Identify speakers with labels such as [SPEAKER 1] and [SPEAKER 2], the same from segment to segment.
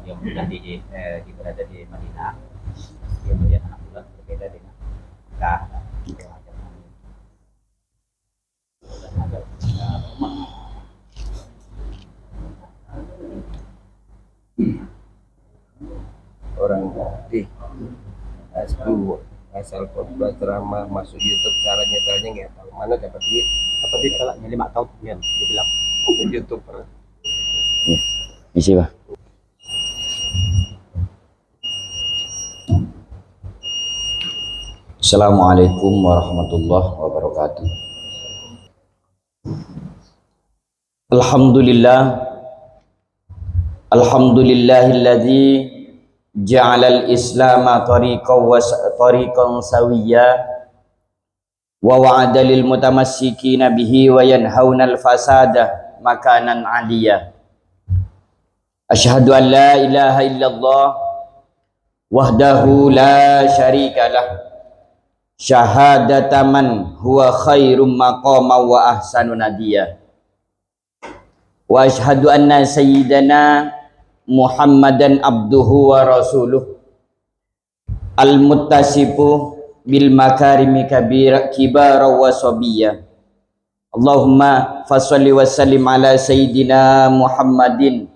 [SPEAKER 1] dia bukan dia berada di Madinah, dia melihat anak bulan berbeda dengan Mekah.
[SPEAKER 2] Orang di asal khotbah ceramah masuk YouTube, cara nyetelnya nggak tahu, mana dapat duit.
[SPEAKER 1] Apa dia kalahnya 5 tahun kemudian dia bilang
[SPEAKER 2] YouTuber.
[SPEAKER 3] Ya, isi Pak. Assalamualaikum warahmatullahi wabarakatuh. Alhamdulillahilladzi ja'alal islama tariqan sawiyya wa wa'ada lil mutamassikina bihi wa yanhaunal fasada makanan 'aliyya. Asyhadu an la ilaha illallah wahdahu la syarika lah, syahadata man huwa khairum maqama wa ahsanu nadiya. Wa asyhadu anna sayyidana Muhammadan abduhu wa rasuluh al-muttasifu bil makarimi kibara wa sabiyya. Allahumma fassalli wa sallim ala sayyidina Muhammadin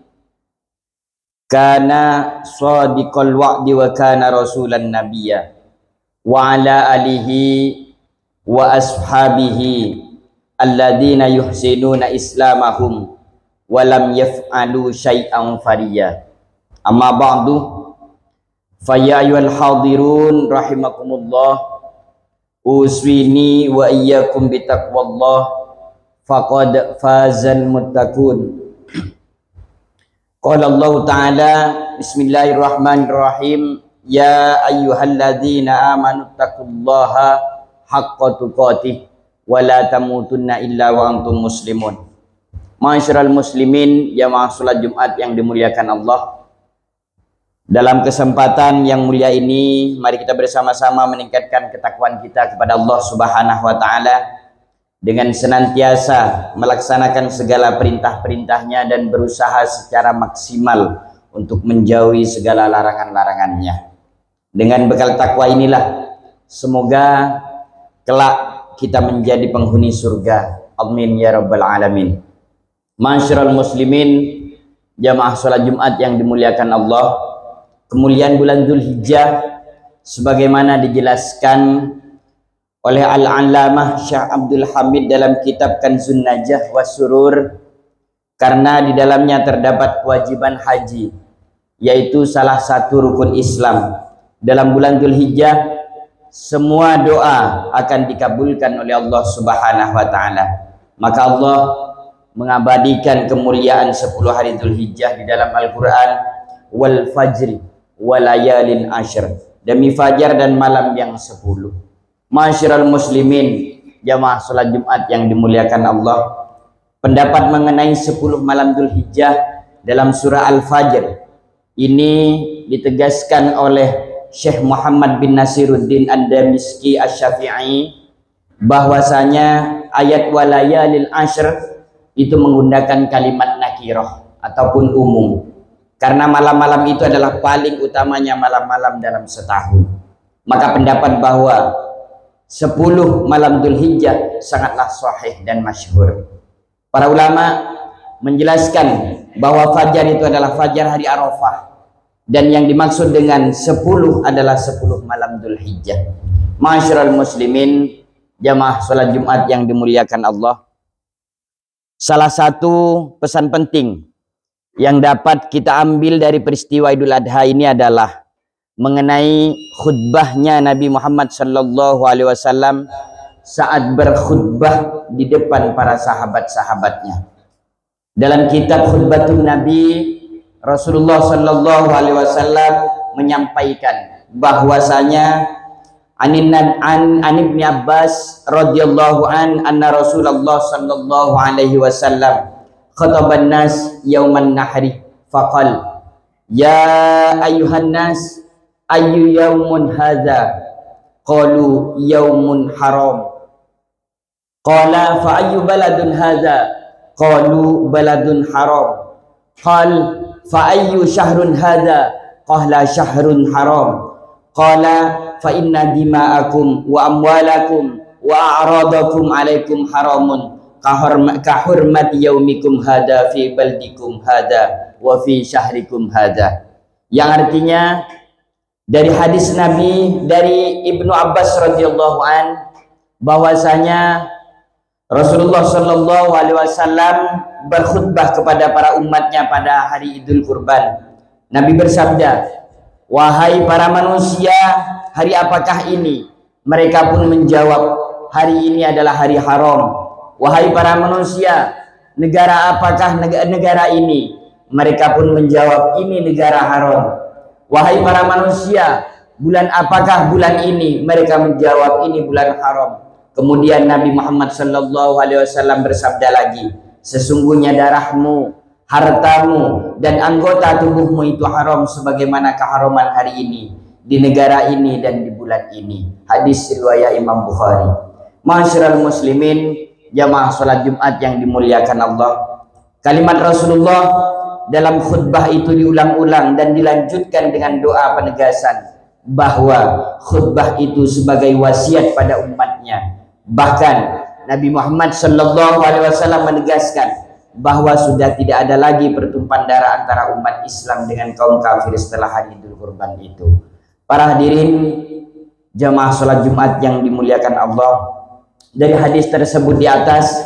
[SPEAKER 3] kana shadiqal wa'di wa kana rasulan nabiyya wa ala alihi wa ashabihi alladhina yuhsinuna islamahum walam yaf'alu syai'an fariya. Amma ba'du, fa ya ayyuhal hadirun rahimakumullah, uswini wa iyyakum bitaqwallah faqad fazal muttaqun. Qala Allah Ta'ala, bismillahirrahmanirrahim, ya ayyuhalladzina amanu taqullaha haqqa tuqatih wa la tamutunna illa wa antum muslimun. Ma'asyiral muslimin, jamaah salat Jumat yang dimuliakan Allah. Dalam kesempatan yang mulia ini, mari kita bersama-sama meningkatkan ketakwaan kita kepada Allah Subhanahu wa taala dengan senantiasa melaksanakan segala perintah-perintahnya dan berusaha secara maksimal untuk menjauhi segala larangan-larangannya. Dengan bekal takwa inilah semoga kelak kita menjadi penghuni surga. Amin ya rabbal alamin. Ma'asyiral muslimin, jamaah salat Jumat yang dimuliakan Allah, kemuliaan bulan Dzulhijjah sebagaimana dijelaskan oleh Al-Allamah Syekh Abdul Hamid dalam kitab Kanzun Najah wa Surur, karena di dalamnya terdapat kewajiban haji, yaitu salah satu rukun Islam. Dalam bulan Dzulhijjah semua doa akan dikabulkan oleh Allah Subhanahu wa taala. Maka Allah mengabadikan kemuliaan 10 hari Dzulhijjah di dalam Al-Qur'an, wal fajri walayalin ashr, demi fajar dan malam yang 10. Ma'asyiral muslimin, jamaah salat Jumat yang dimuliakan Allah, pendapat mengenai 10 malam Dzulhijjah dalam surah Al-Fajr ini ditegaskan oleh Syekh Muhammad bin Nasiruddin Ad-Damiski Asy-Syafi'i bahwasanya ayat walayalil ashr itu menggunakan kalimat nakirah ataupun umum, karena malam-malam itu adalah paling utamanya malam-malam dalam setahun. Maka pendapat bahwa 10 malam Dzulhijjah sangatlah sahih dan masyhur. Para ulama menjelaskan bahwa fajar itu adalah fajar hari Arafah, dan yang dimaksud dengan 10 adalah 10 malam Dzulhijjah. Ma'asyiral muslimin, jamaah salat Jumat yang dimuliakan Allah, salah satu pesan penting yang dapat kita ambil dari peristiwa Idul Adha ini adalah mengenai khutbahnya Nabi Muhammad sallallahu alaihi wasallam saat berkhutbah di depan para sahabat-sahabatnya. Dalam kitab Khutbatun Nabi, Rasulullah sallallahu alaihi wasallam menyampaikan bahwasanya an Ibnu Abbas radhiyallahu anna Rasulullah sallallahu alaihi wasallam khataban nas yauman nahri faqal ya ayyuhan nas ayyu yaumun hadza qalu yaumun haram qala fa ayyu baladun hadza qalu baladun haram qal fa ayyu syahrun hadha? Qala syahrun haram. Qala fa inna dima'akum wa amwalakum wa a'radakum alaikum haramun kahurmati yaumikum hada fi baldikum hada wa fi syahrikum hada. Yang artinya dari hadis Nabi dari Ibnu Abbas radhiyallahu an bahwasanya Rasulullah Shallallahu Alaihi Wasallam berkhutbah kepada para umatnya pada hari Idul Kurban. Nabi bersabda, wahai para manusia, hari apakah ini? Mereka pun menjawab, hari ini adalah hari haram. Wahai para manusia, negara apakah negara ini? Mereka pun menjawab, ini negara haram. Wahai para manusia, bulan apakah bulan ini? Mereka menjawab, ini bulan haram. Kemudian Nabi Muhammad Sallallahu Alaihi Wasallam bersabda lagi, sesungguhnya darahmu, hartamu, dan anggota tubuhmu itu haram sebagaimana keharaman hari ini di negara ini dan di bulan ini. Hadis riwayat Imam Bukhari. Ma'asyiral muslimin, jamaah salat Jumat yang dimuliakan Allah. Kalimat Rasulullah dalam khutbah itu diulang-ulang dan dilanjutkan dengan doa penegasan bahwa khutbah itu sebagai wasiat pada umatnya. Bahkan Nabi Muhammad Sallallahu Alaihi Wasallam menegaskan bahwa sudah tidak ada lagi pertumpahan darah antara umat Islam dengan kaum kafir setelah hari Idul Kurban itu. Para hadirin jamaah salat Jumat yang dimuliakan Allah, dari hadis tersebut di atas,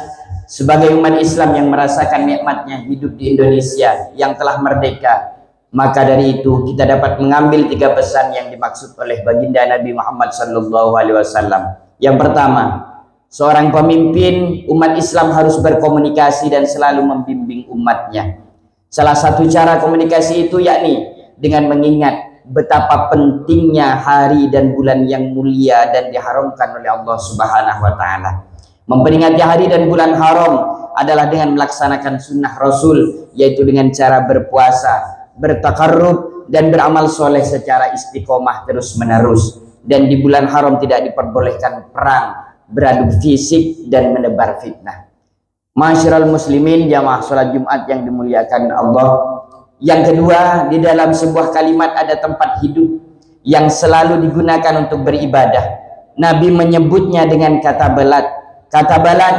[SPEAKER 3] sebagai umat Islam yang merasakan nikmatnya hidup di Indonesia yang telah merdeka, maka dari itu kita dapat mengambil 3 pesan yang dimaksud oleh baginda Nabi Muhammad Sallallahu Alaihi Wasallam. Yang pertama, seorang pemimpin umat Islam harus berkomunikasi dan selalu membimbing umatnya. Salah satu cara komunikasi itu yakni dengan mengingat betapa pentingnya hari dan bulan yang mulia dan diharamkan oleh Allah Subhanahu wa taala. Memperingati hari dan bulan haram adalah dengan melaksanakan sunnah Rasul, yaitu dengan cara berpuasa, bertakarrub, dan beramal soleh secara istiqomah terus-menerus. Dan di bulan haram tidak diperbolehkan perang, beradu fisik, dan menebar fitnah. Ma'asyiral muslimin, jamaah salat Jumat yang dimuliakan Allah. Yang kedua, di dalam sebuah kalimat ada tempat hidup yang selalu digunakan untuk beribadah. Nabi menyebutnya dengan kata balad. Kata balad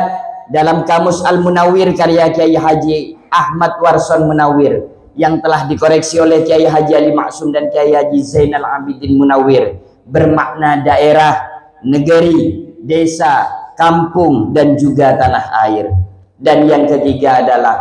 [SPEAKER 3] dalam kamus Al-Munawwir karya Kiai Haji Ahmad Warson Munawwir yang telah dikoreksi oleh Kiai Haji Ali Maksum dan Kiai Haji Zainal Abidin Munawwir bermakna daerah, negeri, desa, kampung, dan juga tanah air. Dan yang ketiga adalah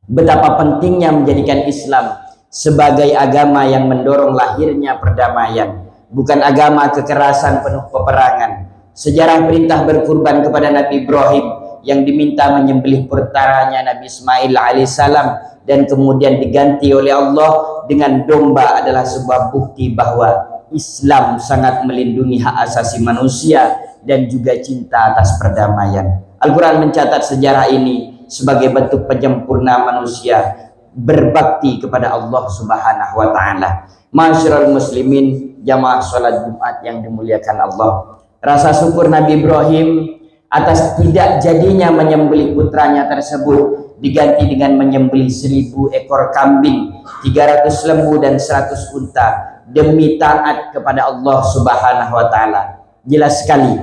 [SPEAKER 3] betapa pentingnya menjadikan Islam sebagai agama yang mendorong lahirnya perdamaian, bukan agama kekerasan penuh peperangan. Sejarah perintah berkurban kepada Nabi Ibrahim yang diminta menyembelih putranya Nabi Ismail alaihissalam dan kemudian diganti oleh Allah dengan domba adalah sebuah bukti bahwa Islam sangat melindungi hak asasi manusia dan juga cinta atas perdamaian. Al-Quran mencatat sejarah ini sebagai bentuk penyempurna manusia berbakti kepada Allah Subhanahu wa taala. Ma'asyiral muslimin, jamaah salat Jumat yang dimuliakan Allah. Rasa syukur Nabi Ibrahim atas tidak jadinya menyembelih putranya tersebut diganti dengan menyembelih 1000 ekor kambing, 300 lembu, dan 100 unta demi taat kepada Allah Subhanahu wa taala. Jelas sekali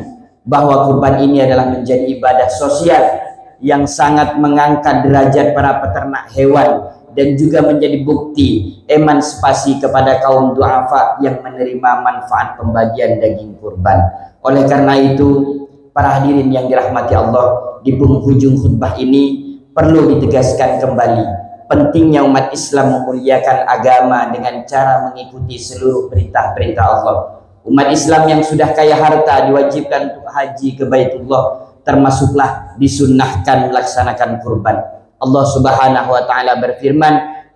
[SPEAKER 3] bahwa kurban ini adalah menjadi ibadah sosial yang sangat mengangkat derajat para peternak hewan dan juga menjadi bukti emansipasi kepada kaum duafa yang menerima manfaat pembagian daging kurban. Oleh karena itu, para hadirin yang dirahmati Allah, di penghujung khutbah ini perlu ditegaskan kembali pentingnya umat Islam memuliakan agama dengan cara mengikuti seluruh perintah-perintah Allah. Umat Islam yang sudah kaya harta diwajibkan untuk haji ke Baitullah, termasuklah disunnahkan melaksanakan kurban. Allah Subhanahu wa taala berfirman,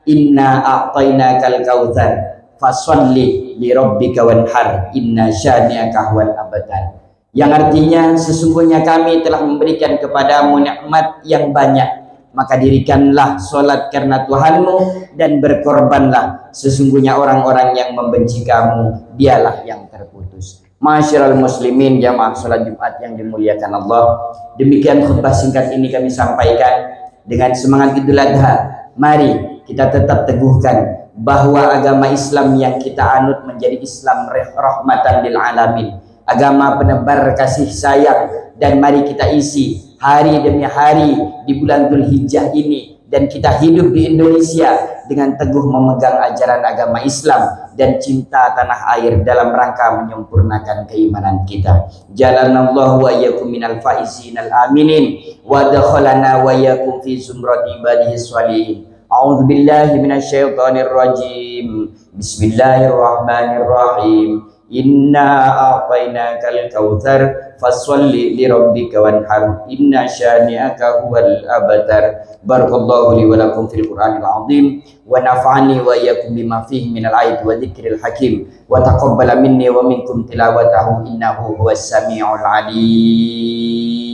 [SPEAKER 3] "Inna a'tainakal kautsar fasholli li rabbika wanhar inna syani'aka huwal abtar." Yang artinya sesungguhnya kami telah memberikan kepadamu nikmat yang banyak, maka dirikanlah solat karena Tuhanmu dan berkorbanlah, sesungguhnya orang-orang yang membenci kamu dialah yang terputus. Ma'asyiral muslimin, jamaah salat Jumat yang dimuliakan Allah, demikian khutbah singkat ini kami sampaikan dengan semangat Idul Adha. Mari kita tetap teguhkan bahwa agama Islam yang kita anut menjadi Islam rahmatan lil alamin, agama penebar kasih sayang. Dan mari kita isi hari demi hari di bulan Dzulhijjah ini, dan kita hidup di Indonesia dengan teguh memegang ajaran agama Islam dan cinta tanah air dalam rangka menyempurnakan keimanan kita. Jalanallahu wa iyyakum minal faizin al aminin wa dakhalana wa iyyakum fi zumrati ibadihi sholihin. A'udzu billahi minasyaitonir rajim. Bismillahirrahmanirrahim. Inna a'tainakal kautsar fasholli li rabbika wanhar inna syani'aka huwal abtar. Barakallahu li wa lakum fil Qur'anil azim wa nafa'ani wa iyyakum bima fihi minal ayati wa dzikril hakim wa taqabbala minni wa minkum tilawatahu innahu huwas samiul alim.